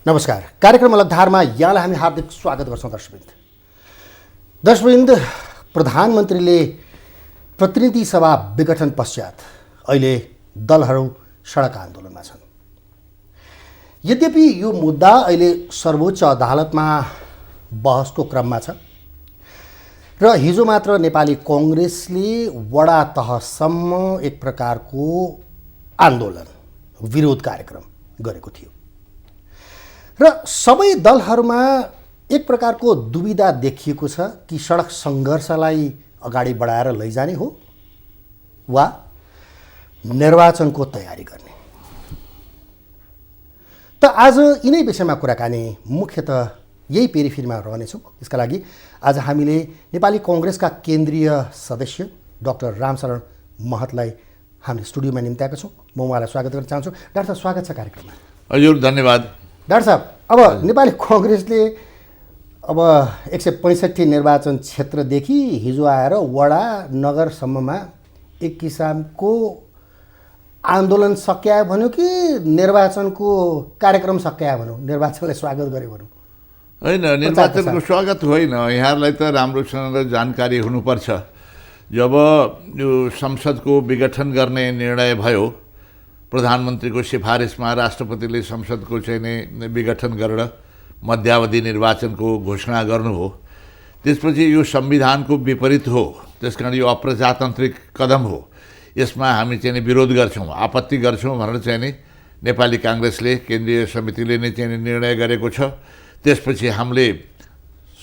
नमस्कार। कार्यक्रम अलगधारमा यहाँलाई हामी हार्दिक स्वागत गर्छौँ। दर्शकवृन्द, प्रधानमन्त्रीले प्रतिनिधि सभा विघटन पश्चात अहिले दलहरू सडक आन्दोलनमा छन्। यद्यपि यो मुद्दा अहिले सर्वोच्च अदालतमा बहसको क्रममा छ र हिजो मात्र नेपाली कांग्रेसले वडा तहसम्म एक प्रकारको आन्दोलन विरोध कार्यक्रम गरेको थियो र सबै दलहरूमा एक प्रकारको दुविधा देखिएको छ कि सडक सङ्घर्षलाई अगाडि बढाएर लैजाने हो वा निर्वाचनको तयारी गर्ने। त आज यिनै विषयमा कुराकानी मुख्यतः यही पेरिफेरीमा रहनेछौँ। यसका लागि आज हामीले नेपाली कांग्रेसका केन्द्रीय सदस्य डाक्टर रामशरण महतलाई हामीले स्टुडियोमा निम्त्याएका छौँ। म उहाँलाई स्वागत गर्न चाहन्छु। डाक्टर साहब, स्वागत छ कार्यक्रममा। हजुर, धन्यवाद। डाक्टर साहब, अब नेपाली कांग्रेसले अब 165 निर्वाचन क्षेत्रदेखि हिजो आएर वडा नगरसम्ममा एक किसिमको आन्दोलन सकिया भन्यो कि निर्वाचनको कार्यक्रम सकिया भनौँ, निर्वाचनलाई स्वागत गरे भनौँ? होइन, निर्वाचनको स्वागत होइन। यहाँहरूलाई त राम्रोसँग जानकारी हुनुपर्छ। जब यो संसदको विघटन गर्ने निर्णय भयो, प्रधानमन्त्रीको सिफारिसमा राष्ट्रपतिले संसदको चाहिँ विघटन गरेर मध्यावधि निर्वाचनको घोषणा गर्नुभयो। त्यसपछि यो संविधानको विपरीत हो, त्यसकारण यो अप्रजातान्त्रिक कदम हो। यसमा हामी चाहिँ विरोध गर्छौँ, आपत्ति गर्छौँ भनेर चाहिँ नि नेपाली कांग्रेसले केन्द्रीय समितिले नै चाहिँ निर्णय गरेको छ। त्यसपछि हामीले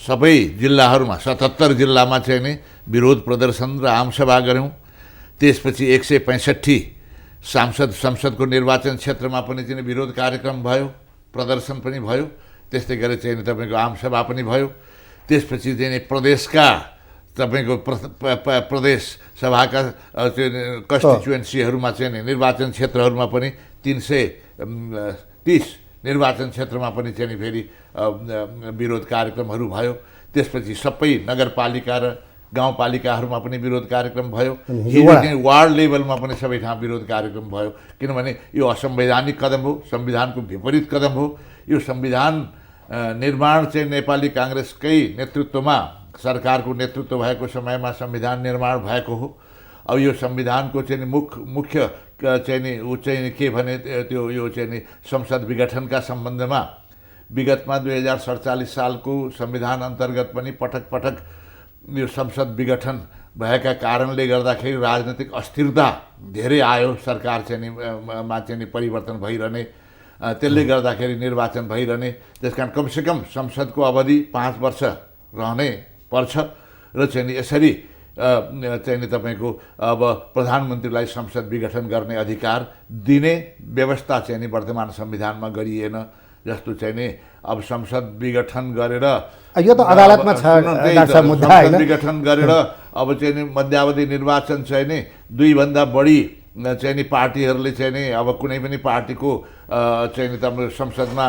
सबै जिल्लाहरूमा 77 जिल्लामा चाहिँ नि विरोध प्रदर्शन र आमसभा गऱ्यौँ। त्यसपछि 165 संसदको निर्वाचन क्षेत्रमा पनि चाहिँ विरोध कार्यक्रम भयो, प्रदर्शन पनि भयो। त्यस्तै गरेर चाहिँ तपाईँको आमसभा पनि भयो। त्यसपछि चाहिँ प्रदेशका तपाईँको प्रदेश सभाका कन्स्टिट्युएन्सीहरूमा चाहिँ निर्वाचन क्षेत्रहरूमा पनि 330 निर्वाचन क्षेत्रमा पनि चाहिँ फेरि विरोध कार्यक्रमहरू भयो। त्यसपछि सबै नगरपालिका र गाउँपालिकाहरूमा पनि विरोध कार्यक्रम भयो। वार्ड लेभलमा पनि सबै ठाउँ विरोध कार्यक्रम भयो। किनभने यो असंवैधानिक कदम हो, संविधानको विपरीत कदम हो। यो संविधान निर्माण चाहिँ नेपाली कांग्रेसकै नेतृत्वमा, सरकारको नेतृत्व भएको समयमा संविधान निर्माण भएको हो। अब यो संविधानको चाहिँ मुख्य चाहिँ नि ऊ चाहिँ के भने त्यो यो चाहिँ नि संसद विघटनका सम्बन्धमा विगतमा 2047 सालको संविधान अन्तर्गत पनि पटक पटक यो संसद विघटन भएका कारणले गर्दाखेरि राजनीतिक अस्थिरता धेरै आयो। सरकार चाहिँ परिवर्तन भइरहने, त्यसले गर्दाखेरि निर्वाचन भइरहने। त्यसकारण कमसेकम संसदको अवधि 5 वर्ष रहनै पर्छ र चाहिँ यसरी चाहिँ तपाईँको अब प्रधानमन्त्रीलाई संसद विघटन गर्ने अधिकार दिने व्यवस्था चाहिँ वर्तमान संविधानमा गरिएन। जस्तो चाहिँ नि अब संसद विघटन गरेर यो त अदालतमा छ मुद्दा हैन। विघटन गरेर अब चाहिँ नि मध्यावधि निर्वाचन चाहिँ नि 2 भन्दा बढी चाहिँ नि पार्टीहरूले चाहिँ नि अब कुनै पनि पार्टीको चाहिँ नि तपाईँ संसदमा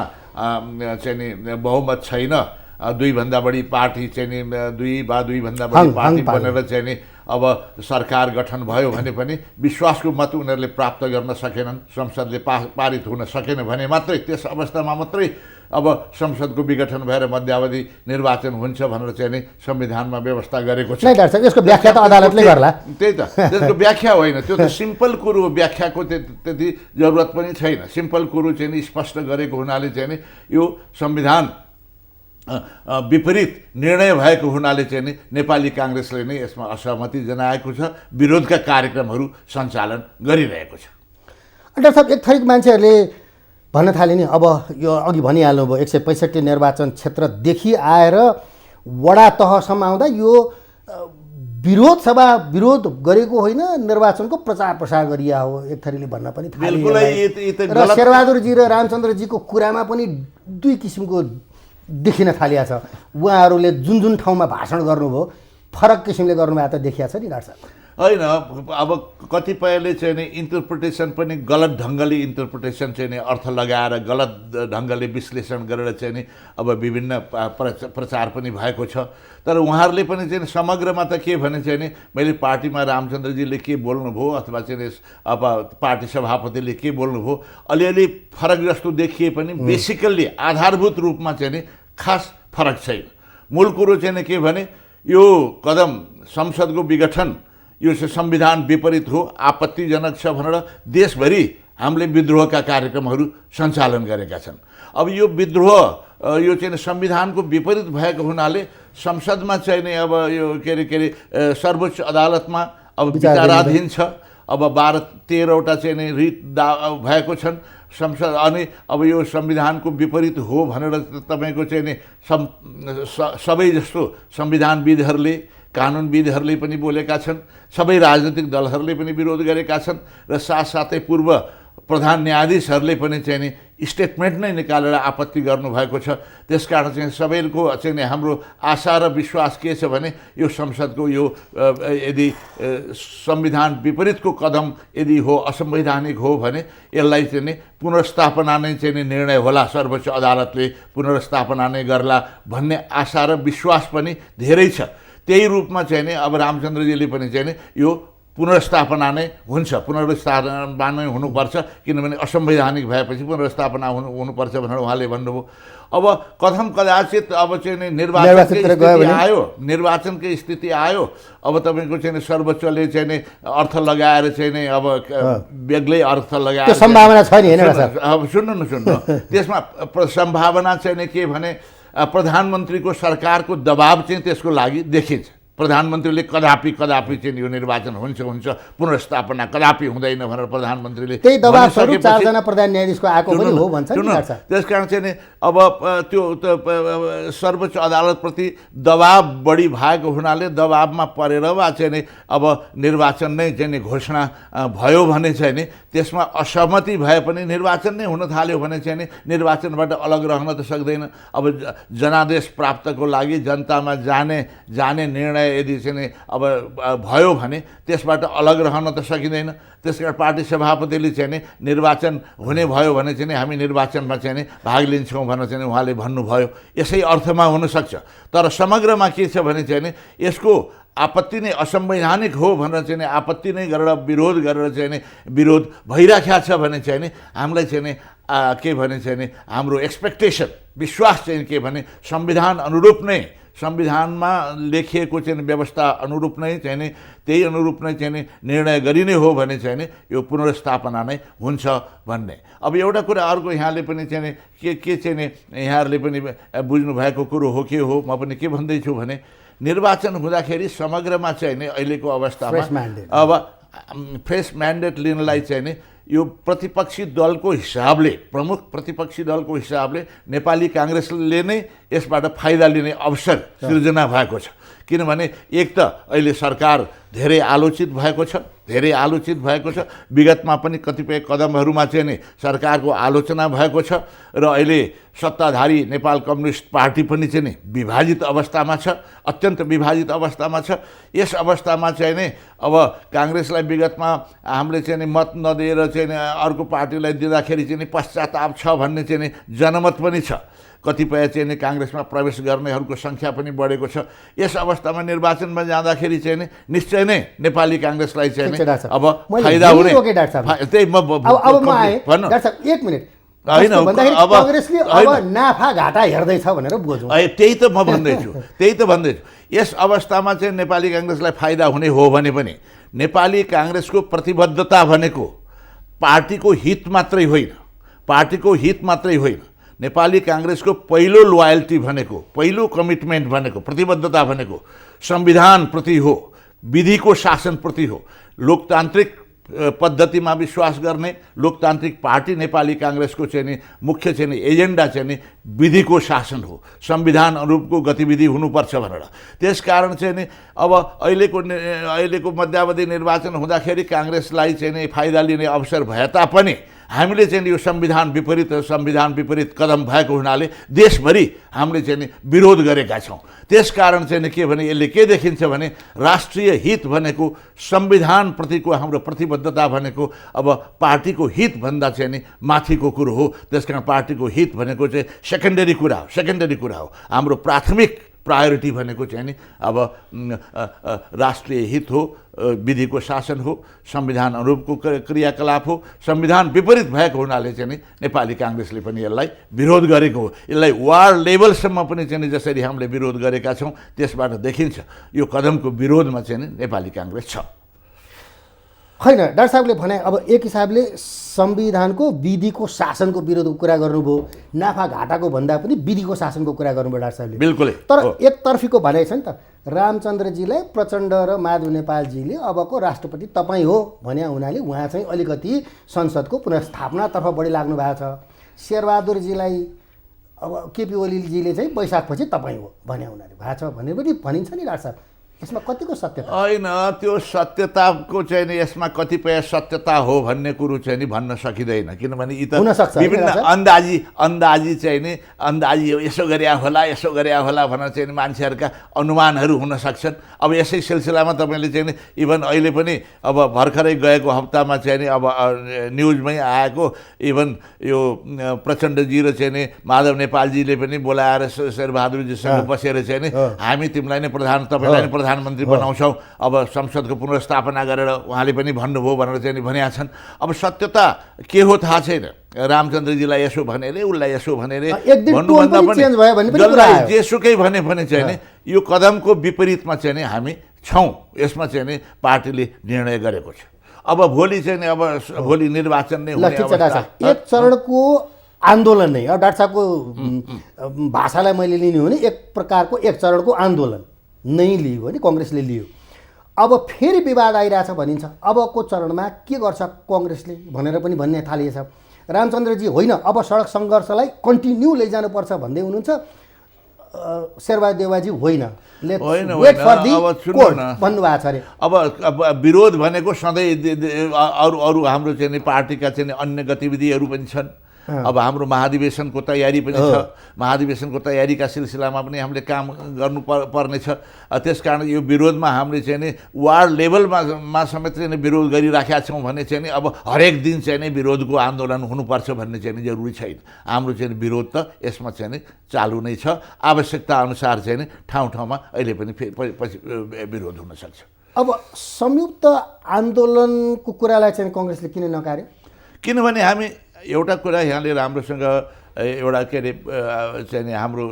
चाहिँ नि बहुमत छैन, 2 भन्दा बढी पार्टी चाहिँ नि 2 भन्दा बढी पार्टी बनेर चाहिँ नि अब सरकार गठन भयो भने पनि विश्वासको मत उनीहरूले प्राप्त गर्न सकेनन्, संसदले पारित हुन सकेन भने मात्रै, त्यस अवस्थामा मात्रै अब संसदको विघटन भएर मध्यावधि निर्वाचन हुन्छ भनेर चाहिँ नि संविधानमा व्यवस्था गरेको छ। यसको व्याख्या त अदालतले गर्ला। त्यही त, त्यसको व्याख्या होइन, त्यो त सिम्पल कुरो हो। व्याख्याको त्यति जरुरत पनि छैन। सिम्पल कुरो चाहिँ नि स्पष्ट गरेको हुनाले चाहिँ नि यो संविधान विपरीत निर्णय भएको हुनाले चाहिँ नि नेपाली कांग्रेसले नै यसमा असहमति जनाएको छ, विरोधका कार्यक्रमहरू सञ्चालन गरिरहेको छ। डाक्टर साहब, एक थरीको मान्छेहरूले भन्न थाले नि, अब यो अघि भनिहाल्नुभयो 165 निर्वाचन क्षेत्रदेखि आएर वडा तहसम्म आउँदा यो विरोध गरेको होइन, निर्वाचनको प्रचार प्रसार गरिया हो, एक थरीले भन्न पनि थाले। र शेरबहादुरजी र रामचन्द्रजीको कुरामा पनि 2 किसिमको देखिन थालिया छ। उहाँहरूले जुन ठाउँमा भाषण गर्नुभयो फरक किसिमले गर्नुभएको त देखिया छ नि डाक्टर साहब। होइन अब कतिपयले चाहिँ नि इन्टरप्रिटेसन पनि गलत ढङ्गले इन्टरप्रिटेसन चाहिँ नि अर्थ लगाएर गलत ढङ्गले विश्लेषण गरेर चाहिँ नि अब विभिन्न प्रचार पनि भएको छ। तर उहाँहरूले पनि चाहिँ समग्रमा त के भने चाहिँ नि मैले पार्टीमा रामचन्द्रजीले के बोल्नुभयो अथवा चाहिँ अब पार्टी सभापतिले के बोल्नुभयो अलिअलि फरक जस्तो देखिए पनि बेसिकल्ली आधारभूत रूपमा चाहिँ नि खास फरक छैन। मूल कुरो चाहिँ नि के भने यो कदम संसदको विघटन यो चाहिँ संविधान विपरीत हो, आपत्तिजनक छ भनेर देशभरि हामीले विद्रोहका कार्यक्रमहरू सञ्चालन गरेका छन्। अब यो विद्रोह यो चाहिँ संविधानको विपरीत भएको हुनाले संसदमा चाहिँ नि अब यो के अरे सर्वोच्च अदालतमा अब विचाराधीन छ। अब 12-13वटा चाहिँ नि रिट भएको छन् संसद अनि अब यो संविधानको विपरीत हो भनेर तपाईँको चाहिँ नि सबै जस्तो संविधानविदहरूले कानुनविदहरूले पनि बोलेका छन्, सबै राजनीतिक दलहरूले पनि विरोध गरेका छन् र साथसाथै पूर्व प्रधान न्यायाधीशहरूले पनि चाहिँ नि स्टेटमेन्ट नै निकालेर आपत्ति गर्नुभएको छ। त्यसकारण चाहिँ सबैको चाहिँ नि हाम्रो आशा र विश्वास के छ भने यो संसदको यो यदि संविधान विपरीतको कदम यदि हो, असंवैधानिक हो भने यसलाई चाहिँ नि पुनर्स्थापना नै चाहिँ नि निर्णय होला, सर्वोच्च अदालतले पुनर्स्थापना नै गर्ला भन्ने आशा र विश्वास पनि धेरै छ। त्यही रूपमा चाहिँ नि अब रामचन्द्रजीले पनि चाहिँ नि यो पुनर्स्थापना नै हुन्छ, पुनर्स्थापना नै हुनुपर्छ किनभने असंवैधानिक भएपछि पुनर्स्थापना हुनुपर्छ भनेर उहाँले भन्नुभयो। अब कथम कदाचित अब चाहिँ नि निर्वाचनकै स्थिति आयो अब तपाईँको चाहिँ सर्वोच्चले चाहिँ नि अर्थ लगाएर चाहिँ नि अब बेग्लै अर्थ लगाएर सम्भावना छ नि हैन अब सुन्नु त्यसमा सम्भावना चाहिँ नि के भने प्रधानमन्त्रीको सरकारको दबाब चाहिँ त्यसको लागि देखिन्छ। प्रधानमन्त्रीले कदापि चाहिँ यो निर्वाचन हुन्छ पुनर्स्थापना कदापि हुँदैन भनेर प्रधानमन्त्रीले त्यही दबाब स्वरूप 4 जना प्रधान न्यायाधीशको आएको पनि हो भन्छ नि। त्यसकारण चाहिँ नि अब त्यो सर्वोच्च अदालतप्रति दबाब बढी भएको हुनाले दबाबमा परेर वा चाहिँ नि अब निर्वाचन नै चाहिँ नि घोषणा भयो भने चाहिँ नि त्यसमा असहमति भए पनि निर्वाचन नै हुन थाल्यो भने चाहिँ नि निर्वाचनबाट अलग रहन त सक्दैन। अब जनादेश प्राप्तको लागि जनतामा जाने निर्णय यदि चाहिँ नि अब भयो भने त्यसबाट अलग रहन त सकिँदैन। त्यसकारण पार्टी सभापतिले चाहिँ नि निर्वाचन हुने भयो भने चाहिँ नि हामी निर्वाचनमा चाहिँ नि भाग लिन्छौँ भनेर चाहिँ उहाँले भन्नुभयो। यसै अर्थमा हुनसक्छ। तर समग्रमा के छ भने चाहिँ नि यसको आपत्ति नै असंवैधानिक हो भनेर चाहिँ नि आपत्ति नै गरेर विरोध गरेर चाहिँ नि विरोध भइराखेको छ भने चाहिँ नि हामीलाई चाहिँ नि के भने चाहिँ नि हाम्रो एक्सपेक्टेसन विश्वास चाहिँ के भने संविधान अनुरूप नै संविधानमा लेखिएको चाहिँ व्यवस्था अनुरूप नै चाहिँ नि त्यही अनुरूप नै चाहिँ नि निर्णय गरिने हो भने चाहिँ नि यो पुनर्स्थापना नै हुन्छ भन्ने। अब एउटा कुरा अर्को यहाँले पनि चाहिँ नि के चाहिँ नि यहाँहरूले पनि बुझ्नु भएको कुरो हो के हो म पनि के भन्दैछु भने निर्वाचन हुँदाखेरि समग्रमा चाहिँ नि अहिलेको अवस्थामा अब फ्रेस म्यान्डेट लिनलाई चाहिँ नि यो प्रतिपक्षी दलको हिसाबले प्रमुख प्रतिपक्षी दलको हिसाबले नेपाली काङ्ग्रेसले नै यसबाट फाइदा लिने अवसर सृजना भएको छ। किनभने एक त अहिले सरकार धेरै आलोचित भएको छ विगतमा पनि कतिपय कदमहरूमा चाहिँ नि सरकारको आलोचना भएको छ र अहिले सत्ताधारी नेपाल कम्युनिस्ट पार्टी पनि चाहिँ नि विभाजित अवस्थामा छ, अत्यन्त विभाजित अवस्थामा छ। यस अवस्थामा चाहिँ नि अब काङ्ग्रेसलाई विगतमा हामीले चाहिँ नि मत नदिएर चाहिँ नि अर्को पार्टीलाई दिँदाखेरि चाहिँ नि पश्चाताप छ भन्ने चाहिँ नि जनमत पनि छ। कतिपय चाहिँ नि काङ्ग्रेसमा प्रवेश गर्नेहरूको सङ्ख्या पनि बढेको छ। यस अवस्थामा निर्वाचनमा जाँदाखेरि चाहिँ नि निश्चय नै नेपाली काङ्ग्रेसलाई चाहिँ नि अब फाइदा हुने त्यही नाफा घाटा हेर्दैछ भनेर बुझौँ। त्यही त म भन्दैछु यस अवस्थामा चाहिँ नेपाली काङ्ग्रेसलाई फाइदा हुने हो भने पनि नेपाली काङ्ग्रेसको प्रतिबद्धता भनेको पार्टीको हित मात्रै होइन नेपाली काङ्ग्रेसको पहिलो लोयल्टी भनेको पहिलो कमिटमेन्ट भनेको प्रतिबद्धता भनेको संविधानप्रति हो, विधिको शासनप्रति हो। लोकतान्त्रिक पद्धतिमा विश्वास गर्ने लोकतान्त्रिक पार्टी नेपाली काङ्ग्रेसको चाहिँ नि मुख्य चाहिँ नि एजेन्डा चाहिँ नि विधिको शासन हो, संविधान अनुरूपको गतिविधि हुनुपर्छ भनेर। त्यसकारण चाहिँ नि अब अहिलेको मध्यावधि निर्वाचन हुँदाखेरि काङ्ग्रेसलाई चाहिँ नि फाइदा लिने अवसर भए तापनि हामीले चाहिँ यो संविधान विपरीत कदम भएको हुनाले देशभरि हामीले चाहिँ नि विरोध गरेका छौँ। त्यसकारण चाहिँ के भने यसले के देखिन्छ भने राष्ट्रिय हित भनेको संविधानप्रतिको हाम्रो प्रतिबद्धता भनेको अब पार्टीको हितभन्दा चाहिँ नि माथिको कुरो हो। त्यसकारण पार्टीको हित भनेको चाहिँ सेकेन्डरी कुरा हो। हाम्रो प्राथमिक प्रायोरिटी भनेको चाहिँ नि अब राष्ट्रिय हित हो, विधिको शासन हो, संविधान अनुरूपको क्रियाकलाप हो। संविधान विपरीत भएको हुनाले चाहिँ नि नेपाली काङ्ग्रेसले पनि यसलाई विरोध गरेको हो। यसलाई वार्ड लेभलसम्म पनि चाहिँ जसरी हामीले विरोध गरेका छौँ त्यसबाट देखिन्छ यो कदमको विरोधमा चाहिँ नि नेपाली काङ्ग्रेस छ। होइन, डाक्टर साहबले भने अब एक हिसाबले संविधानको विधिको शासनको विरोधको कुरा गर्नुभयो, नाफा घाटाको भन्दा पनि विधिको शासनको कुरा गर्नुभयो डाक्टर साहबले। बिल्कुलै। तर एकतर्फीको भनाइ छ नि त, रामचन्द्रजीलाई प्रचण्ड र माधव नेपालजीले अबको राष्ट्रपति तपाईँ हो भने हुनाले उहाँ चाहिँ अलिकति संसदको पुनर्स्थापनातर्फ बढी लाग्नु भएको छ। शेरबहादुरजीलाई अब केपी ओलीजीले चाहिँ वैशाखपछि तपाईँ हो भने हुनाले भएको छ भने पनि भनिन्छ नि डाक्टर साहब, यसमा कतिको सत्यता? होइन, त्यो सत्यताको चाहिँ नि यसमा कतिपय सत्यता हो भन्ने कुरो चाहिँ नि भन्न सकिँदैन, किनभने यी त विभिन्न अन्दाजी चाहिँ नि अन्दाजी यसो गरे होला भनेर चाहिँ नि मान्छेहरूका अनुमानहरू हुन सक्छन्। अब यसै सिलसिलामा तपाईँले चाहिँ नि इभन अहिले पनि अब भर्खरै गएको हप्तामा चाहिँ नि अब न्युजमै आएको इभन यो प्रचण्डजी र चाहिँ नि माधव नेपालजीले पनि बोलाएर शेरबहादुरजीसँग बसेर चाहिँ नि हामी तिमीलाई नै तपाईँलाई नै प्रधानमन्त्री बनाउँछौँ, अब संसदको पुनर्स्थापना गरेर उहाँले पनि भन्नुभयो भनेर चाहिँ नि भनेका छन्। अब सत्यता के हो थाहा छैन। रामचन्द्रजीलाई यसो भनेर उसलाई यसो भनेर भन्नुभन्दा पनि जसलाई जेसुकै भने चाहिँ नि यो कदमको विपरीतमा चाहिँ नि हामी छौँ। यसमा चाहिँ नि पार्टीले निर्णय गरेको छ। अब भोलि चाहिँ नि भोलि निर्वाचन नै हुने अवस्था। एक चरणको आन्दोलन नै अब डाक्टर साहबको भाषालाई मैले लिने हो भने एक प्रकारको एक चरणको आन्दोलन नै लियो भने कङ्ग्रेसले लियो। अब फेरि विवाद आइरहेछ भनिन्छ, अबको चरणमा के गर्छ कङ्ग्रेसले भनेर पनि भन्ने थालिएछ। रामचन्द्रजी होइन अब सडक सङ्घर्षलाई कन्टिन्यू लैजानुपर्छ भन्दै हुनुहुन्छ, शेरबहादुर देउवाजी होइन भन्नुभएको छ अरे। अब विरोध भनेको सधैँ अरू हाम्रो चाहिँ पार्टीका चाहिँ अन्य गतिविधिहरू पनि छन्। अब हाम्रो महाधिवेशनको तयारी पनि छ। महाधिवेशनको तयारीका सिलसिलामा पनि हामीले काम गर्नु पर्नेछ। त्यसकारण यो विरोधमा हामीले चाहिँ नि वार्ड लेभलमा समेत चाहिँ विरोध गरिराखेका छौँ भने चाहिँ नि अब हरेक दिन चाहिँ नि विरोधको आन्दोलन हुनुपर्छ भन्ने चाहिँ नि जरुरी छैन। हाम्रो चाहिँ विरोध त यसमा चाहिँ नि चालु नै छ। आवश्यकता अनुसार चाहिँ नि ठाउँ ठाउँमा अहिले पनि पछि विरोध हुन सक्छ। अब संयुक्त आन्दोलनको कुरालाई चाहिँ कङ्ग्रेसले किन नकार्यो? किनभने हामी एउटा कुरा यहाँले राम्रोसँग एउटा के अरे चाहिँ नि हाम्रो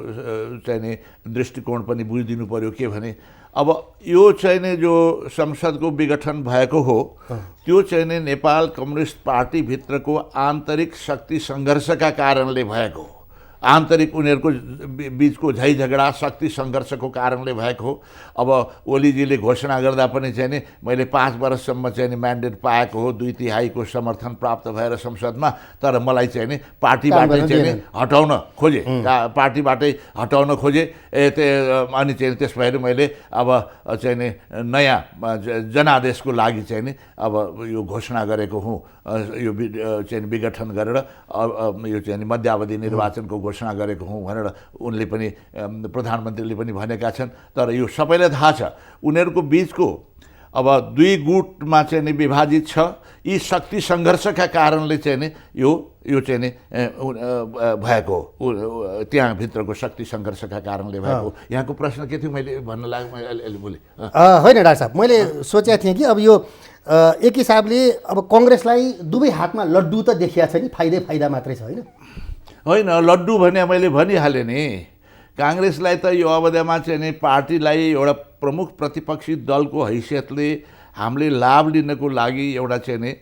चाहिँ नि दृष्टिकोण पनि बुझिदिनु पर्यो। के भने अब यो चाहिँ नि जो संसदको विघटन भएको हो त्यो चाहिँ नि नेपाल कम्युनिस्ट पार्टीभित्रको आन्तरिक शक्ति सङ्घर्षका कारणले भएको हो। आन्तरिक उनीहरूको बिचको झै झगडा शक्ति सङ्घर्षको कारणले भएको हो। अब ओलीजीले घोषणा गर्दा पनि चाहिँ नि मैले 5 वर्षसम्म चाहिँ नि म्यान्डेट पाएको हो, 2/3 समर्थन प्राप्त भएर संसदमा, तर मलाई चाहिँ नि पार्टीबाटै चाहिँ नि हटाउन खोजे, पार्टीबाटै हटाउन खोजे। अनि चाहिँ त्यस भएर मैले अब चाहिँ नि नयाँ जनादेशको लागि चाहिँ नि अब यो घोषणा गरेको हुँ, यो चाहिँ विघटन गरेर यो चाहिँ मध्यावधि निर्वाचनको घोषणा गरेको हुँ भनेर उनले पनि प्रधानमन्त्रीले पनि भनेका छन्। तर यो सबैलाई थाहा छ उनीहरूको बिचको अब 2 गुटमा चाहिँ नि विभाजित छ। यी शक्ति सङ्घर्षका कारणले चाहिँ नि यो चाहिँ नि भएको त्यहाँ भित्रको शक्ति सङ्घर्षका कारणले भएको। यहाँको प्रश्न के थियो मैले भन्न लाग्यो अहिले बोले होइन डाक्टर साहब, मैले सोचेको थिएँ कि अब यो एक हिसाबले अब कङ्ग्रेसलाई दुवै हातमा लड्डु त देखिया छ नि, फाइदा मात्रै छ होइन? लड्डु भने मैले भनिहालेँ नि। काङ्ग्रेसलाई त यो अवधिमा चाहिँ नि पार्टीलाई एउटा प्रमुख प्रतिपक्षी दलको हैसियतले हामीले लाभ लिनको लागि एउटा चाहिँ नि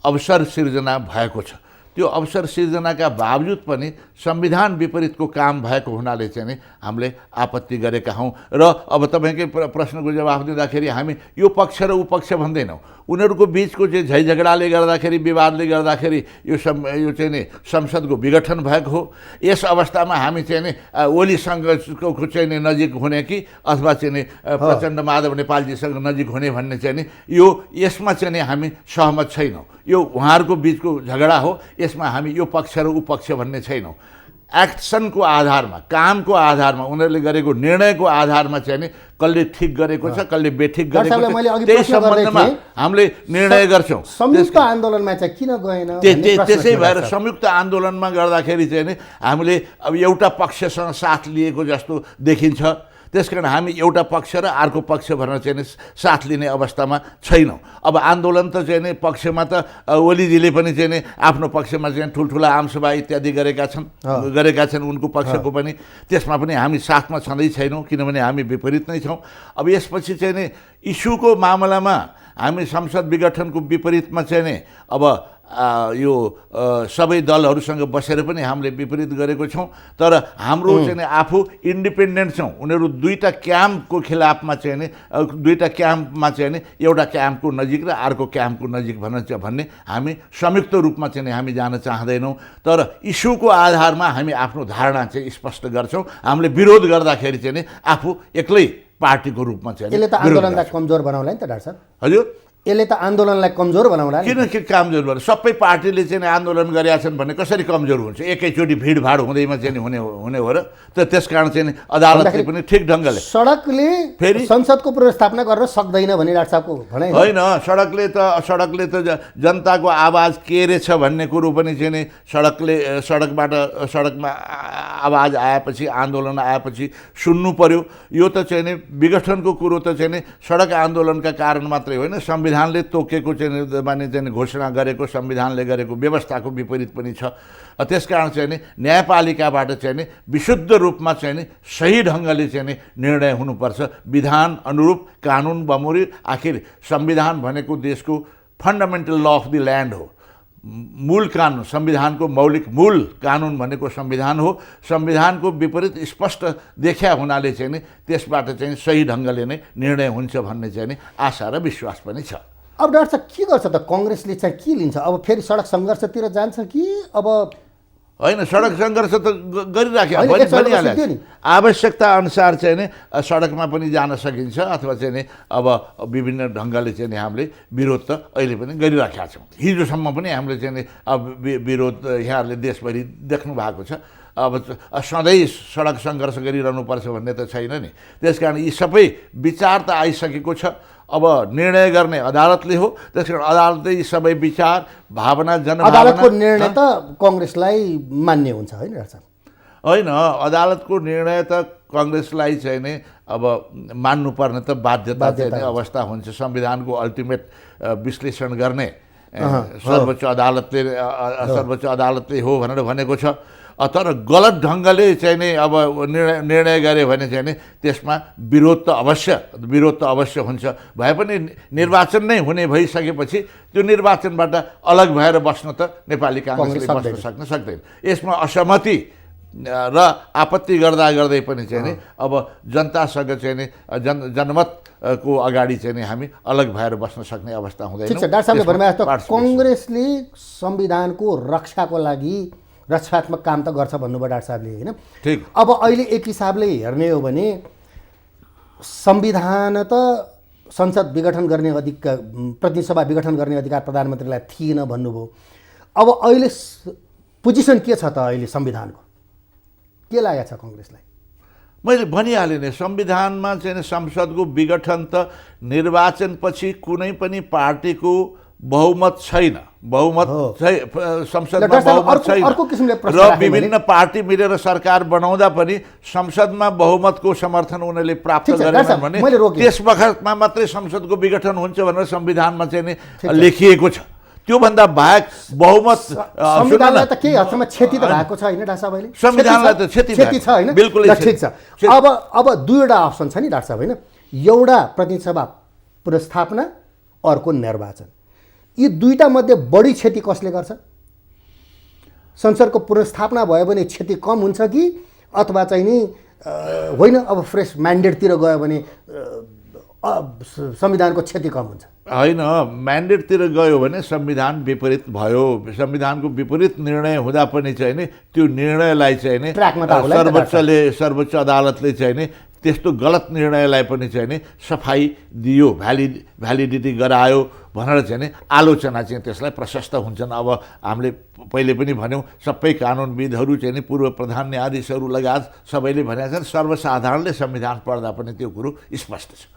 अवसर सिर्जना भएको छ। त्यो अवसर सिर्जनाका बावजुद पनि संविधान विपरीतको काम भएको हुनाले चाहिँ नि हामीले आपत्ति गरेका हौँ। र अब तपाईँकै प्रश्नको जवाफ दिँदाखेरि हामी यो पक्ष र ऊ पक्ष भन्दैनौँ, उनीहरूको बिचको चाहिँ झैझगडाले गर्दाखेरि, विवादले गर्दाखेरि यो चाहिँ नि संसदको विघटन भएको हो। यस अवस्थामा हामी चाहिँ नि ओलीसँगको चाहिँ नि नजिक हुने कि अथवा चाहिँ नि प्रचण्ड माधव नेपालजीसँग नजिक हुने भन्ने चाहिँ नि यो यसमा चाहिँ नि हामी सहमत छैनौँ। यो उहाँहरूको बिचको झगडा हो, यसमा हामी यो पक्ष र ऊ पक्ष भन्ने छैनौँ। एक्सनको आधारमा, कामको आधारमा, उनीहरूले गरेको निर्णयको आधारमा चाहिँ नि कसले ठिक गरेको छ, कसले बेठिक गरेको छ, त्यही सम्बन्धमा हामीले निर्णय गर्छौँ। संयुक्त आन्दोलनमा चाहिँ किन गएन? त्यसै भएर संयुक्त आन्दोलनमा गर्दाखेरि चाहिँ नि हामीले अब एउटा पक्षसँग साथ लिएको जस्तो देखिन्छ। त्यसकारण हामी एउटा पक्ष र अर्को पक्ष भनेर चाहिँ नि साथ लिने अवस्थामा छैनौँ। अब आन्दोलन त चाहिँ नि पक्षमा त ओलीजीले पनि चाहिँ नि आफ्नो पक्षमा चाहिँ ठुल्ठुला आमसभा इत्यादि गरेका छन् उनको पक्षको पनि, त्यसमा पनि हामी साथमा छँदै छैनौँ, किनभने हामी विपरीत नै छौँ। अब यसपछि चाहिँ नि इस्युको मामलामा हामी संसद विघटनको विपरीतमा चाहिँ नि अब यो सबै दलहरूसँग बसेर पनि हामीले विपरीत गरेको छौँ। तर हाम्रो चाहिँ नि आफू इन्डिपेन्डेन्ट छौँ। उनीहरू दुईवटा क्याम्पको खिलाफमा चाहिँ नि दुईवटा क्याम्पमा चाहिँ नि एउटा क्याम्पको नजिक र अर्को क्याम्पको नजिक भन्ने हामी संयुक्त रूपमा चाहिँ हामी जान चाहँदैनौँ। तर इस्युको आधारमा हामी आफ्नो धारणा चाहिँ स्पष्ट गर्छौँ। हामीले विरोध गर्दाखेरि चाहिँ नि आफू एक्लै पार्टीको रूपमा चाहिँ यसले त आन्दोलनलाई कमजोर बनाउला नि त डाक्टर साहब? हजुर, यसले त आन्दोलनलाई कमजोर बनाउला नि? किन कमजोर बनाउला? सबै पार्टीले चाहिँ आन्दोलन गरेका छन् भने कसरी कमजोर हुन्छ? एकैचोटि भिडभाड हुँदैमा चाहिँ हुने हो र? त त्यसकारण चाहिँ अदालतले पनि ठिक ढङ्गले सडकले फेरि संसदको पुनर्स्थापना गर्न सक्दैन भने डाक्टर साहबको भनाइ होइन। सडकले त जनताको आवाज के रहेछ भन्ने कुरो पनि चाहिँ नि सडकमा आवाज आएपछि, आन्दोलन आएपछि सुन्नु पर्यो। यो त चाहिँ नि विघटनको कुरो त चाहिँ नि सडक आन्दोलनका कारण मात्रै होइन, संविधानले तोकेको चाहिँ माने चाहिँ घोषणा गरेको, संविधानले गरेको व्यवस्थाको विपरीत पनि छ। त्यसकारण चाहिँ नि न्यायपालिकाबाट चाहिँ नि विशुद्ध रूपमा चाहिँ नि सही ढङ्गले चाहिँ नि निर्णय हुनुपर्छ, विधान अनुरूप, कानुन बमोरी। आखिर संविधान भनेको देशको fundamental law of the land हो, मूल कानुन, संविधानको मौलिक मूल कानुन भनेको संविधान हो। संविधानको विपरीत स्पष्ट देखा हुनाले चाहिँ नि त्यसबाट चाहिँ सही ढङ्गले नै निर्णय हुन्छ भन्ने चाहिँ नि आशा र विश्वास पनि छ। अब डाक्टर साहब के गर्छ त काङ्ग्रेसले चाहिँ के लिन्छ? अब फेरि सडक सङ्घर्षतिर जान्छ कि? अब होइन, सडक सङ्घर्ष त गरिराख्यो, आवश्यकता अनुसार चाहिँ नि सडकमा पनि जान सकिन्छ अथवा चाहिँ नि अब विभिन्न ढङ्गले चाहिँ नि हामीले विरोध त अहिले पनि गरिराखेका छौँ। हिजोसम्म पनि हामीले चाहिँ नि अब विरोध यहाँहरूले देशभरि देख्नु भएको छ। अब सधैँ सडक सङ्घर्ष गरिरहनुपर्छ भन्ने त छैन नि। त्यसकारण यी सबै विचार त आइसकेको छ। अब निर्णय गर्ने अदालतले हो, त्यसकारण अदालतले यी सबै विचार, भावना, जनभावना, अदालतको निर्णय त काङ्ग्रेसलाई मान्य हुन्छ होइन डाक्टर साहब? होइन, अदालतको निर्णय त काङ्ग्रेसलाई चाहिँ नि अब मान्नुपर्ने त बाध्यता चाहिँ अवस्था हुन्छ। संविधानको अल्टिमेट विश्लेषण गर्ने सर्वोच्च अदालतले हो भनेर भनेको छ। तर गलत ढङ्गले चाहिँ नि अब निर्णय गरे भने चाहिँ नि त्यसमा विरोध त अवश्य हुन्छ। भए पनि निर्वाचन नै हुने भइसकेपछि त्यो निर्वाचनबाट अलग भएर बस्न त नेपाली काङ्ग्रेसले बस्न सक्दैन। यसमा असहमति र आपत्ति गर्दै पनि चाहिँ नि अब जनतासँग चाहिँ नि जनमतको अगाडि चाहिँ नि हामी अलग भएर बस्न सक्ने अवस्था हुँदैन। ठिक छ, डाक्टर साहबले भन्नुभएको काङ्ग्रेसले संविधानको रक्षाको लागि रक्षात्मक काम त गर्छ भन्नुभयो डाक्टर साहबले होइन? ठिक। अब अहिले एक हिसाबले हेर्ने हो भने संविधान त संसद विघटन गर्ने अधिकार, प्रतिनिधि सभा विघटन गर्ने अधिकार प्रधानमन्त्रीलाई थिएन भन्नुभयो। अब अहिले पोजिसन के छ त अहिले संविधानको? के लागेको छ काङ्ग्रेसलाई? मैले भनिहालेँ नि, संविधानमा चाहिँ संसदको विघटन त निर्वाचनपछि कुनै पनि पार्टीको बहुमत छैन, संसदमा बहुमत छैन र विभिन्न पार्टी मिलेर सरकार बनाउँदा पनि संसदमा बहुमतको समर्थन उनीहरूले प्राप्त गरेनन् भने त्यस बखतमा मात्रै संसदको विघटन हुन्छ भनेर संविधानमा चाहिँ नि लेखिएको छ। त्योभन्दा बाहेक बहुमत संविधानलाई त केही हदसम्म क्षति त भएको छ होइन डाक्टर साहब? अहिले संविधानलाई त क्षति छ होइन? बिल्कुल ठिक छ। अब दुईवटा अप्सन छ नि डाक्टर साहब होइन? एउटा प्रतिनिधि सभा पुनर्स्थापना, अर्को निर्वाचन। यी दुईटा मध्ये बढी क्षति कसले गर्छ? संसदको पुनर्स्थापना भयो भने क्षति कम हुन्छ कि अथवा चाहिँ नि होइन अब फ्रेस म्यान्डेटतिर गयो भने संविधानको क्षति कम हुन्छ? होइन, म्यान्डेटतिर गयो भने संविधान विपरीत भयो। संविधानको विपरीत निर्णय हुँदा पनि चाहिँ नि त्यो निर्णयलाई चाहिँ नि सर्वोच्च अदालतले चाहिँ नि त्यस्तो गलत निर्णयलाई पनि चाहिँ नि सफाई दियो, भ्यालिडिटी गरायो भनेर चाहिँ नि आलोचना चाहिँ त्यसलाई प्रशस्त हुन्छन्। अब हामीले पहिले पनि भन्यौँ, सबै कानुनविदहरू चाहिँ नि पूर्व प्रधान न्यायाधीशहरू लगायत सबैले भनेका छन्, सर्वसाधारणले संविधान पढ्दा पनि त्यो कुरो स्पष्ट छ।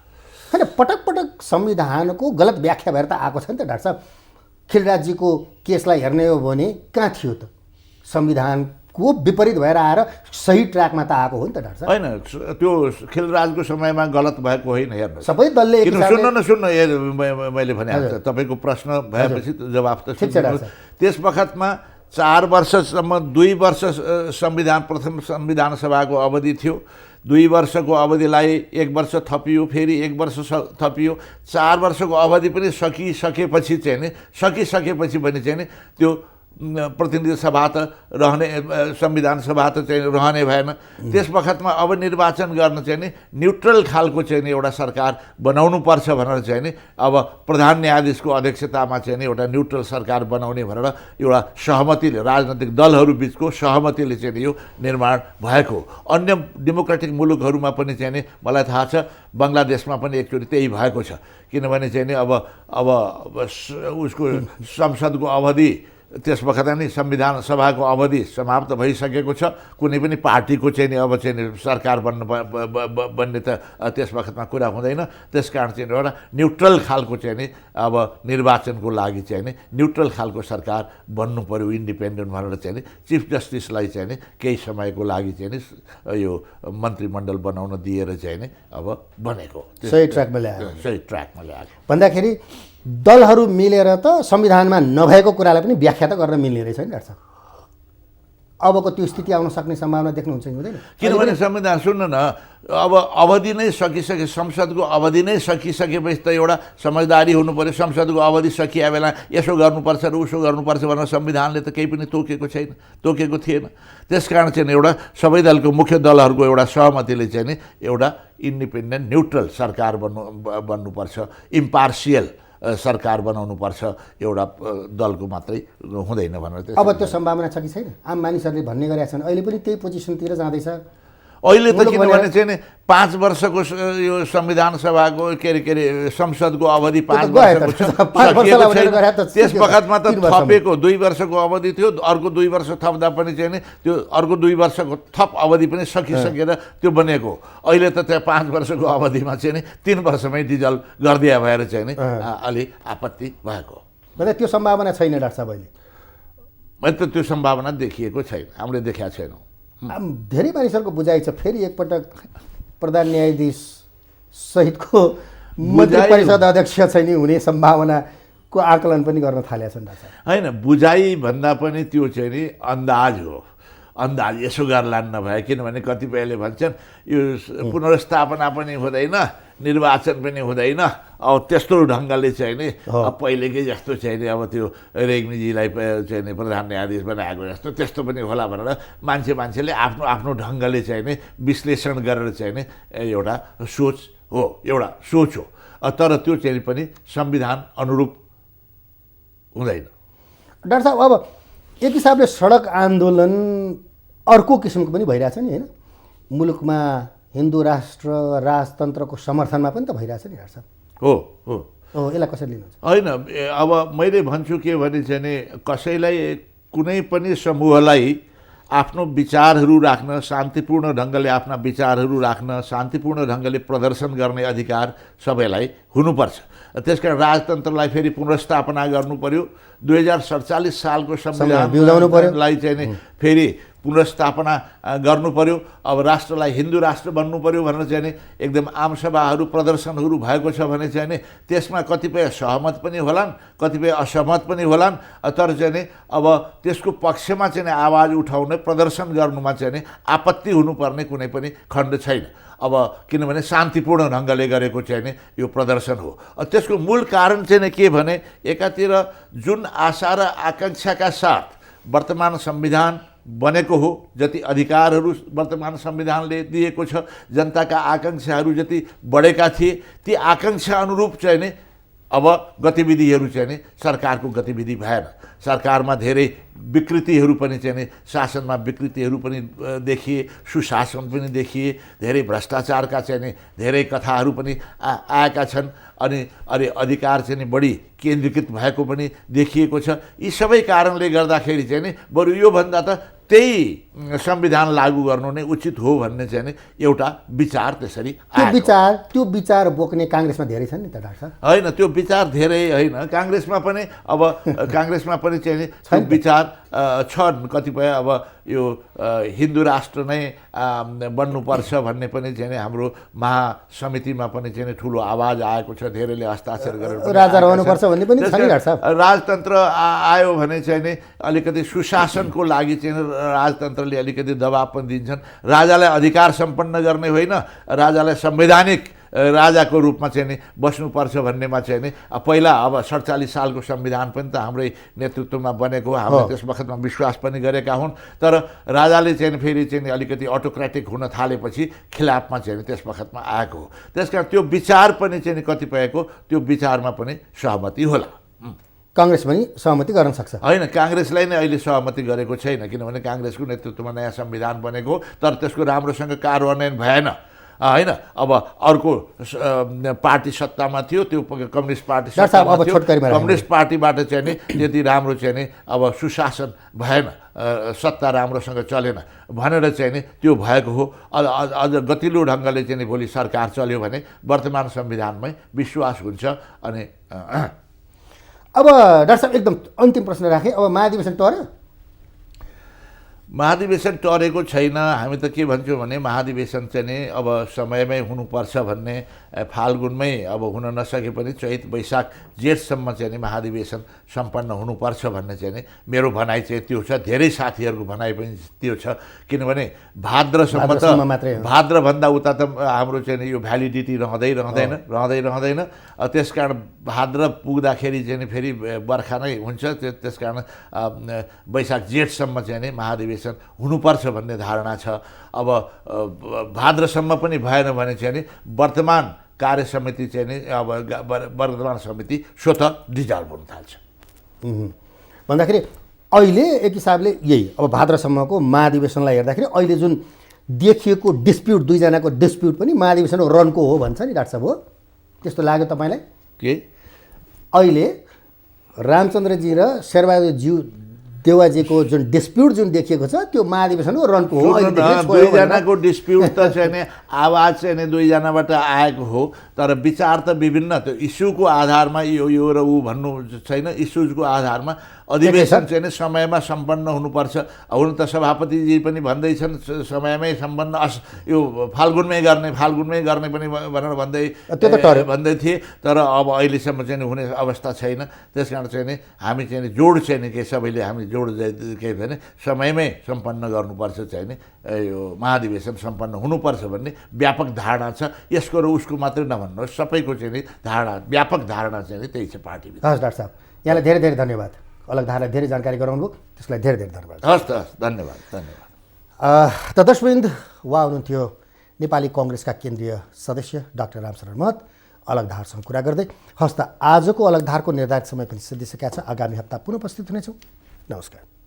होइन, पटक पटक संविधानको गलत व्याख्या भएर त आएको छ नि त डाक्टर साहब। खिलराजजीको केसलाई हेर्ने हो भने कहाँ थियो त? संविधानको विपरीत भएर आएर सही ट्र्याकमा त आएको हो नि त डाक्टर साहब। होइन, त्यो खिलराजको समयमा गलत भएको होइन। हेर्नु, सबै दलले सुन्नु मैले भने तपाईँको प्रश्न भएपछि जवाफ त सुन्नु। त्यस बखतमा 4 वर्षसम्म 2 वर्ष प्रथम संविधान सभाको अवधि थियो। 2 वर्षको अवधिलाई 1 वर्ष थपियो, फेरि 1 वर्ष थपियो। 4 वर्षको अवधि पनि सकिसकेपछि पनि चाहिँ नि त्यो प्रतिनिधि सभा त रहने, संविधान सभा त चाहिँ रहने भएन। त्यस बखतमा अब निर्वाचन गर्न चाहिँ नि न्युट्रल खालको चाहिँ नि एउटा सरकार बनाउनु पर्छ भनेर चाहिँ नि अब प्रधान न्यायाधीशको अध्यक्षतामा चाहिँ नि एउटा न्युट्रल सरकार बनाउने भनेर एउटा सहमतिले, राजनैतिक दलहरू बिचको सहमतिले चाहिँ नि यो निर्माण भएको। अन्य डेमोक्रेटिक मुलुकहरूमा पनि चाहिँ नि मलाई थाहा छ, बङ्गलादेशमा पनि एकचोटि त्यही भएको छ। किनभने चाहिँ नि अब उसको संसदको अवधि, त्यस बखत नि संविधान सभाको अवधि समाप्त भइसकेको छ। कुनै पनि पार्टीको चाहिँ नि अब चाहिँ नि सरकार बन्ने त त्यस बखतमा कुरा हुँदैन। त्यस कारण चाहिँ एउटा न्युट्रल खालको चाहिँ नि अब निर्वाचनको लागि चाहिँ नि न्युट्रल खालको सरकार बन्नु पर्यो, इन्डिपेन्डेन्ट भनेर चाहिँ नि चिफ जस्टिसलाई चाहिँ नि केही समयको लागि चाहिँ नि यो मन्त्रीमण्डल बनाउन दिएर चाहिँ नि अब बनेको। सही ट्र्याकमा ल्याएको भन्दाखेरि दलहरू मिलेर त संविधानमा नभएको कुरालाई पनि व्याख्या त गर्न मिल्ने रहेछ नि डाक्टर साहब। अबको त्यो स्थिति आउन सक्ने सम्भावना देख्नुहुन्छ कि हुँदैन? किनभने संविधान, सुन्नु न, अब अवधि नै सकिसके, संसदको अवधि नै सकिसकेपछि त एउटा समझदारी हुनु पर्यो। संसदको अवधि सकिया बेला यसो गर्नुपर्छ र उसो गर्नुपर्छ भनेर संविधानले त केही पनि तोकेको थिएन। त्यस कारण चाहिँ एउटा सबै दलको मुख्य दलहरूको एउटा सहमतिले चाहिँ नि एउटा इन्डिपेन्डेन्ट न्युट्रल सरकार बन्नुपर्छ, इम्पार्सियल सरकार बनाउनुपर्छ, एउटा दलको मात्रै हुँदैन भनेर। अब त्यो सम्भावना छ कि छैन? आम मानिसहरूले भन्ने गरेका छन्, अहिले पनि त्यही पोजिसनतिर जाँदैछ अहिले त। किनभने चाहिँ नि 5 वर्षको यो संविधान सभाको के अरे संसदको अवधि 5 वर्षको त्यस बखतमा त थपेको 2 वर्षको अवधि थियो। अर्को 2 वर्ष थप्दा पनि चाहिँ नि त्यो अर्को 2 वर्षको थप अवधि पनि सकिसकेर त्यो बनेको। अहिले त त्यहाँ 5 वर्षको अवधिमा चाहिँ नि 3 वर्षमै डिजल गरिदिया भएर चाहिँ नि अलि आपत्ति भएको। मतलब त्यो सम्भावना छैन डाक्टर साहब अहिले? मैले त त्यो सम्भावना देखिएको छैन, हामीले देखेका छैनौँ। धेरै मानिसहरूको बुझाइ छ फेरि एकपटक प्रधान न्यायाधीश सहितको मन्त्री परिषद अध्यक्ष चाहिँ नि हुने सम्भावनाको आकलन पनि गर्न थालेका छन् डाक्टर साहब। होइन, बुझाइ भन्दा पनि त्यो चाहिँ नि अन्दाज हो। अन्दाज यसो गर्ला नभए, किनभने कतिपयले भन्छन् यो पुनर्स्थापना पनि हुँदैन, निर्वाचन पनि हुँदैन, अब त्यस्तो ढङ्गले चाहिँ नि पहिलेकै जस्तो चाहिँ नि अब त्यो रेग्मीजीलाई चाहिँ नि प्रधान न्यायाधीश बनाएको जस्तो त्यस्तो पनि होला भनेर मान्छेले आफ्नो आफ्नो ढङ्गले चाहिँ नि विश्लेषण गरेर चाहिँ नि एउटा सोच हो। तर त्यो चाहिँ पनि संविधान अनुरूप हुँदैन। डाक्टर साहब, अब एक हिसाबले सडक आन्दोलन अर्को किसिमको पनि भइरहेछ नि, होइन? मुलुकमा हिन्दू राष्ट्र राजतन्त्रको समर्थनमा पनि त भइरहेछ नि डाक्टर साहब। हो, यसलाई कसरी लिनुहुन्छ? होइन, अब मैले भन्छु के भने चाहिँ नि कसैलाई, कुनै पनि समूहलाई आफ्नो विचारहरू राख्न, शान्तिपूर्ण ढङ्गले आफ्ना विचारहरू राख्न, शान्तिपूर्ण ढङ्गले प्रदर्शन गर्ने अधिकार सबैलाई हुनुपर्छ। त्यसकारण राजतन्त्रलाई फेरि पुनर्स्थापना गर्नु पर्यो। 2047 सालको संविधानलाई चाहिँ नि फेरि पुनर्स्थापना गर्नु पर्यो। अब राष्ट्रलाई हिन्दू राष्ट्र बन्नु पर्यो भनेर चाहिँ नि एकदम आमसभाहरू प्रदर्शनहरू भएको छ भने चाहिँ नि त्यसमा कतिपय सहमत पनि होलान्, कतिपय असहमत पनि होलान्। तर चाहिँ नि अब त्यसको पक्षमा चाहिँ नि आवाज उठाउने, प्रदर्शन गर्नुमा चाहिँ नि आपत्ति हुनुपर्ने कुनै पनि खण्ड छैन। अब किनभने शान्तिपूर्ण ढङ्गले गरेको चाहिँ नि यो प्रदर्शन हो। त्यसको मूल कारण चाहिँ नि के भने एकातिर जुन आशा र आकाङ्क्षाका साथ वर्तमान संविधान बनेको हो, जति अधिकारहरू वर्तमान संविधानले दिएको छ, जनताका आकाङ्क्षाहरू जति बढेका थिए ती आकाङ्क्षा अनुरूप चाहिँ नि अब गतिविधिहरू चाहिँ नि सरकारको गतिविधि भएन। सरकारमा धेरै विकृतिहरू पनि चाहिँ नि शासनमा विकृतिहरू पनि देखिए, सुशासन पनि देखिए, धेरै भ्रष्टाचारका चाहिँ नि धेरै कथाहरू पनि आएका छन् अनि अधिकार चाहिँ नि बढी केन्द्रीकृत भएको पनि देखिएको छ। यी सबै कारणले गर्दाखेरि चाहिँ नि बरु योभन्दा त त्यही संविधान लागू गर्नु नै उचित हो भन्ने चाहिँ नि एउटा विचार त्यसरी त्यो विचार बोक्ने काङ्ग्रेसमा धेरै छन् नि त डाक्टर साहब। होइन, त्यो विचार धेरै होइन, काङ्ग्रेसमा पनि अब काङ्ग्रेसमा पनि चाहिँ नि त्यो विचार छन् कतिपय। अब यो हिन्दू राष्ट्र नै बन्नुपर्छ भन्ने पनि चाहिँ नि हाम्रो महासमितिमा पनि चाहिँ नि ठुलो आवाज आएको छ, धेरैले हस्ताक्षर गरेर राजा रहनुपर्छ भन्ने पनि छ नि डाक्टर साहब। राजतन्त्र आयो भने चाहिँ नि अलिकति सुशासनको लागि चाहिँ राजतन्त्रले अलिकति दबाब पनि दिन्छन्। राजालाई अधिकार सम्पन्न गर्ने होइन, राजालाई संवैधानिक राजाको रूपमा चाहिँ नि बस्नुपर्छ भन्नेमा चाहिँ नि पहिला अब 47 सालको संविधान पनि त हाम्रै नेतृत्वमा बनेको हो, हामीले त्यस वखतमा विश्वास पनि गरेका हुन्। तर राजाले चाहिँ फेरि चाहिँ अलिकति अटोक्रेटिक हुन थालेपछि खिलाफमा चाहिँ त्यस वखतमा आएको हो। त्यसकारण त्यो विचार पनि चाहिँ कतिपयको त्यो विचारमा पनि सहमति होला। काङ्ग्रेस पनि सहमति गर्न सक्छ? होइन, काङ्ग्रेसलाई नै अहिले सहमति गरेको छैन, किनभने काङ्ग्रेसको नेतृत्वमा नयाँ संविधान बनेको तर त्यसको राम्रोसँग कार्यान्वयन भएन होइन। अब अर्को पार्टी सत्तामा थियो, त्यो कम्युनिस्ट पार्टी सत्तामा थियो, कम्युनिस्ट पार्टीबाट चाहिँ नि त्यति राम्रो चाहिँ नि अब सुशासन भएन, सत्ता राम्रोसँग चलेन भनेर चाहिँ नि त्यो भएको हो। अझ गतिलो ढङ्गले चाहिँ नि भोलि सरकार चल्यो भने वर्तमान संविधानमै विश्वास हुन्छ। अनि अब डाक्टर साहब एकदम अन्तिम प्रश्न राखेँ, अब महाधिवेशन टर्यो? महाधिवेशन टरेको छैन। हामी त के भन्छौँ भने महाधिवेशन चाहिँ नि अब समयमै हुनुपर्छ भन्ने, फाल्गुनमै अब हुन नसके पनि चैत वैशाख जेठसम्म चाहिँ नि महाधिवेशन सम्पन्न हुनुपर्छ भन्ने चाहिँ नि मेरो भनाइ चाहिँ त्यो छ। धेरै साथीहरूको भनाइ पनि त्यो छ, किनभने भाद्रसम्म त भाद्रभन्दा उता त हाम्रो चाहिँ नि यो भ्यालिडिटी रहँदैन। त्यस कारण भाद्र पुग्दाखेरि चाहिँ नि फेरि बर्खा नै हुन्छ। त्यस कारण वैशाख जेठसम्म चाहिँ नि महाधिवेशन हुनुपर्छ भन्ने धारणा छ। अब भाद्रसम्म पनि भएन भने चाहिँ नि वर्तमान कार्य समिति चाहिँ नि अब वर्तमान समिति स्वतः डिजल्भ हुन थाल्छ। भन्दाखेरि अहिले एक हिसाबले यही अब भाद्रसम्मको महाधिवेशनलाई हेर्दाखेरि अहिले जुन देखिएको डिस्प्युट, दुईजनाको डिस्प्युट पनि महाधिवेशन रनको हो भन्छ नि डाक्टर साहब, हो त्यस्तो लाग्यो तपाईँलाई? के अहिले रामचन्द्रजी र शेरबहादुरज्यू देवाजीको जुन डिस्प्युट जुन देखिएको छ त्यो महाधिवेशनको रनको हो? दुईजनाको डिस्प्युट त चाहिँ नि आवाज चाहिँ नि दुईजनाबाट आएको हो, तर विचार त विभिन्न। त्यो इस्युको आधारमा यो र ऊ भन्नु छैन, इस्युजको आधारमा अधिवेशन चाहिँ नि समयमा सम्पन्न हुनुपर्छ। हुन त सभापतिजी पनि भन्दैछन् समयमै सम्पन्न, यो फाल्गुनमै गर्ने पनि भनेर भन्दै थिए, तर अब अहिलेसम्म चाहिँ हुने अवस्था छैन। त्यस कारण चाहिँ नि हामी चाहिँ नि जोड चाहिँ नि के सबैले हामी जोड के भने समयमै सम्पन्न गर्नुपर्छ चाहिँ नि यो महाधिवेशन सम्पन्न हुनुपर्छ भन्ने व्यापक धारणा छ। यसको र उसको मात्रै नभन्नुहोस्, सबैको चाहिँ नि धारणा, व्यापक धारणा चाहिँ नि त्यही छ पार्टीभित्र। हस् डाक्टर साहब, यहाँलाई धेरै धेरै धन्यवाद। अलग धारालाई धेरै जानकारी गराउनु भयो, त्यसलाई धेरै धेरै धन्यवाद। हस् धन्यवाद। त दर्शकवृन्द, उहाँ हुनुहुन्थ्यो नेपाली कङ्ग्रेसका केन्द्रीय सदस्य डाक्टर रामशरण महत, अलग धारसँग कुरा गर्दै। हस् त आजको अलग धारको निर्धारित समय पनि सिद्धिसकेका छ। आगामी हप्ता पुनः उपस्थित हुनेछौँ। नमस्कार।